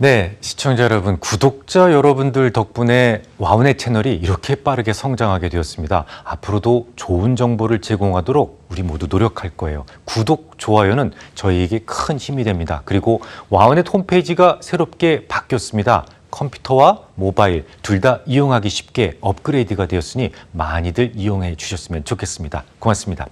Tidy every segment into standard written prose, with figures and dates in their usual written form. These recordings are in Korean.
네, 시청자 여러분, 구독자 여러분들 덕분에 와우넷 채널이 이렇게 빠르게 성장하게 되었습니다. 앞으로도 좋은 정보를 제공하도록 우리 모두 노력할 거예요. 구독, 좋아요는 저희에게 큰 힘이 됩니다. 그리고 와우넷 홈페이지가 새롭게 바뀌었습니다. 컴퓨터와 모바일 둘 다 이용하기 쉽게 업그레이드가 되었으니 많이들 이용해 주셨으면 좋겠습니다. 고맙습니다.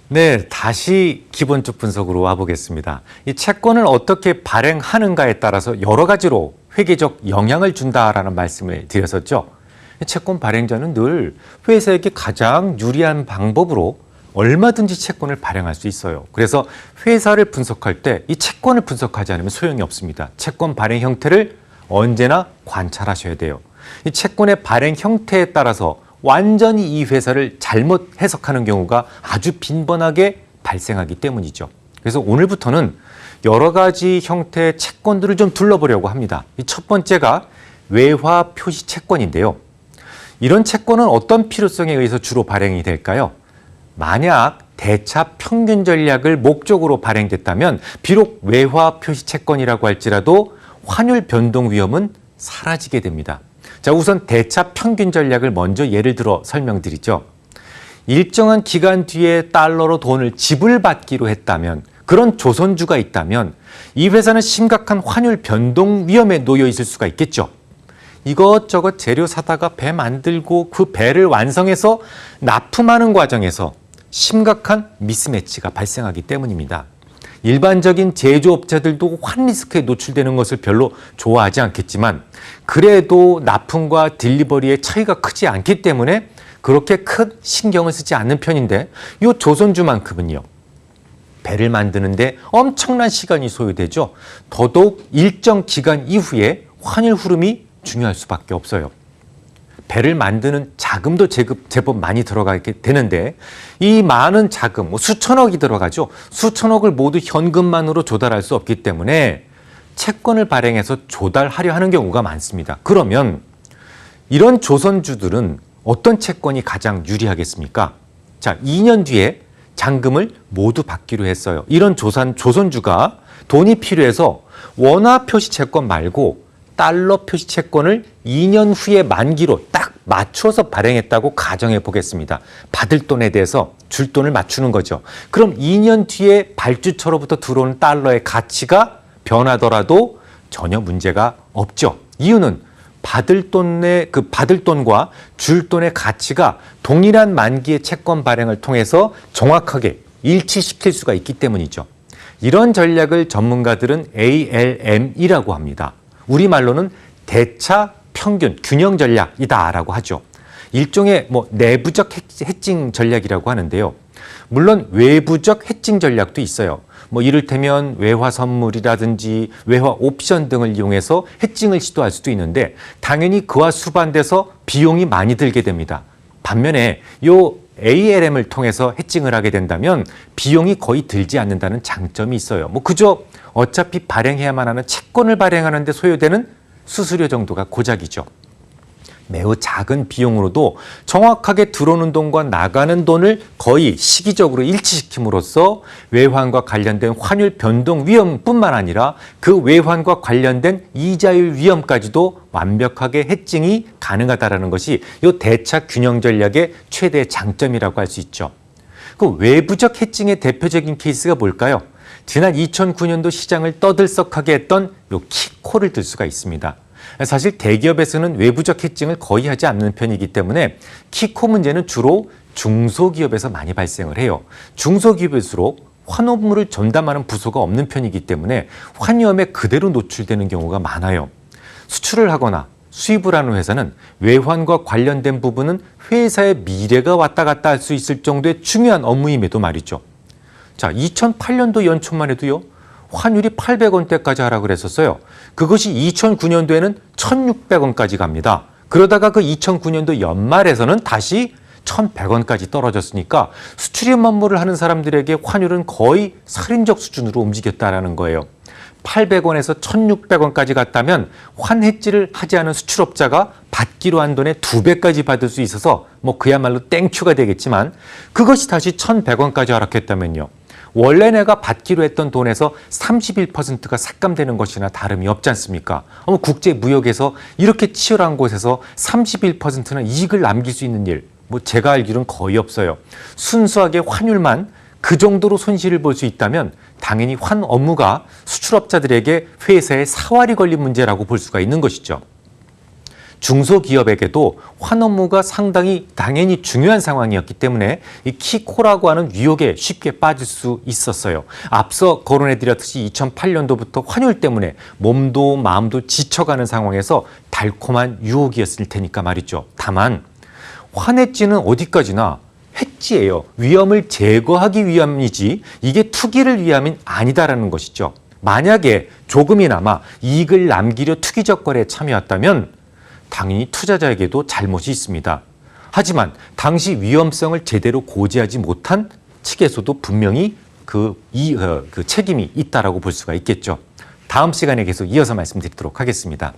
네, 다시 기본적 분석으로 와보겠습니다. 이 채권을 어떻게 발행하는가에 따라서 여러 가지로 회계적 영향을 준다라는 말씀을 드렸었죠. 채권 발행자는 늘 회사에게 가장 유리한 방법으로 얼마든지 채권을 발행할 수 있어요. 그래서 회사를 분석할 때 이 채권을 분석하지 않으면 소용이 없습니다. 채권 발행 형태를 언제나 관찰하셔야 돼요. 이 채권의 발행 형태에 따라서 완전히 이 회사를 잘못 해석하는 경우가 아주 빈번하게 발생하기 때문이죠. 그래서 오늘부터는 여러 가지 형태의 채권들을 좀 둘러보려고 합니다. 첫 번째가 외화 표시 채권인데요. 이런 채권은 어떤 필요성에 의해서 주로 발행이 될까요? 만약 대차 평균 전략을 목적으로 발행됐다면 비록 외화 표시 채권이라고 할지라도 환율 변동 위험은 사라지게 됩니다. 자, 우선 대차 평균 전략을 먼저 예를 들어 설명드리죠. 일정한 기간 뒤에 달러로 돈을 지불받기로 했다면, 그런 조선주가 있다면 이 회사는 심각한 환율 변동 위험에 놓여 있을 수가 있겠죠. 이것저것 재료 사다가 배 만들고 그 배를 완성해서 납품하는 과정에서 심각한 미스매치가 발생하기 때문입니다. 일반적인 제조업자들도 환 리스크에 노출되는 것을 별로 좋아하지 않겠지만 그래도 납품과 딜리버리의 차이가 크지 않기 때문에 그렇게 큰 신경을 쓰지 않는 편인데 이 조선주만큼은요. 배를 만드는데 엄청난 시간이 소요되죠. 더더욱 일정 기간 이후에 환율 흐름이 중요할 수밖에 없어요. 배를 만드는 자금도 제법 많이 들어가게 되는데 이 많은 자금, 수천억이 들어가죠. 수천억을 모두 현금만으로 조달할 수 없기 때문에 채권을 발행해서 조달하려 하는 경우가 많습니다. 그러면 이런 조선주들은 어떤 채권이 가장 유리하겠습니까? 자, 2년 뒤에 잔금을 모두 받기로 했어요. 이런 조선주가 돈이 필요해서 원화 표시 채권 말고 달러 표시 채권을 2년 후에 만기로 딱 맞춰서 발행했다고 가정해 보겠습니다. 받을 돈에 대해서 줄 돈을 맞추는 거죠. 그럼 2년 뒤에 발주처로부터 들어오는 달러의 가치가 변하더라도 전혀 문제가 없죠. 이유는 받을 돈과 줄 돈의 가치가 동일한 만기의 채권 발행을 통해서 정확하게 일치시킬 수가 있기 때문이죠. 이런 전략을 전문가들은 ALM이라고 합니다. 우리말로는 대차 평균 균형 전략이다라고 하죠. 일종의 내부적 해칭 전략이라고 하는데요. 물론 외부적 해칭 전략도 있어요. 이를테면 외화 선물이라든지 외화 옵션 등을 이용해서 해칭을 시도할 수도 있는데 당연히 그와 수반돼서 비용이 많이 들게 됩니다. 반면에 이 ALM을 통해서 해칭을 하게 된다면 비용이 거의 들지 않는다는 장점이 있어요. 그저 어차피 발행해야만 하는 채권을 발행하는 데 소요되는 수수료 정도가 고작이죠. 매우 작은 비용으로도 정확하게 들어오는 돈과 나가는 돈을 거의 시기적으로 일치시킴으로써 외환과 관련된 환율 변동 위험뿐만 아니라 그 외환과 관련된 이자율 위험까지도 완벽하게 해칭이 가능하다는 것이 이 대차 균형 전략의 최대 장점이라고 할 수 있죠. 그 외부적 해칭의 대표적인 케이스가 뭘까요? 지난 2009년도 시장을 떠들썩하게 했던 요 키코를 들 수가 있습니다. 사실 대기업에서는 외부적 해칭을 거의 하지 않는 편이기 때문에 키코 문제는 주로 중소기업에서 많이 발생을 해요. 중소기업일수록 환업무를 전담하는 부서가 없는 편이기 때문에 환위험에 그대로 노출되는 경우가 많아요. 수출을 하거나 수입을 하는 회사는 외환과 관련된 부분은 회사의 미래가 왔다 갔다 할 수 있을 정도의 중요한 업무임에도 말이죠. 자, 2008년도 연초만 해도요. 환율이 800원대까지 하락을 했었어요. 그것이 2009년도에는 1,600원까지 갑니다. 그러다가 그 2009년도 연말에서는 다시 1,100원까지 떨어졌으니까 수출입 업무를 하는 사람들에게 환율은 거의 살인적 수준으로 움직였다라는 거예요. 800원에서 1,600원까지 갔다면 환해지를 하지 않은 수출업자가 받기로 한 돈의 2배까지 받을 수 있어서 뭐 그야말로 땡큐가 되겠지만 그것이 다시 1,100원까지 하락했다면요. 원래 내가 받기로 했던 돈에서 31%가 삭감되는 것이나 다름이 없지 않습니까? 국제 무역에서 이렇게 치열한 곳에서 31%나 이익을 남길 수 있는 일, 뭐 제가 알기로는 거의 없어요. 순수하게 환율만 그 정도로 손실을 볼 수 있다면 당연히 환 업무가 수출업자들에게 회사에 사활이 걸린 문제라고 볼 수가 있는 것이죠. 중소기업에게도 환 업무가 상당히 당연히 중요한 상황이었기 때문에 이 키코라고 하는 유혹에 쉽게 빠질 수 있었어요. 앞서 거론해드렸듯이 2008년도부터 환율 때문에 몸도 마음도 지쳐가는 상황에서 달콤한 유혹이었을 테니까 말이죠. 다만 환해지는 어디까지나 해지예요. 위험을 제거하기 위함이지 이게 투기를 위함은 아니다라는 것이죠. 만약에 조금이나마 이익을 남기려 투기적 거래에 참여했다면 당연히 투자자에게도 잘못이 있습니다. 하지만 당시 위험성을 제대로 고지하지 못한 측에서도 분명히 그 책임이 있다라고 볼 수가 있겠죠. 다음 시간에 계속 이어서 말씀드리도록 하겠습니다.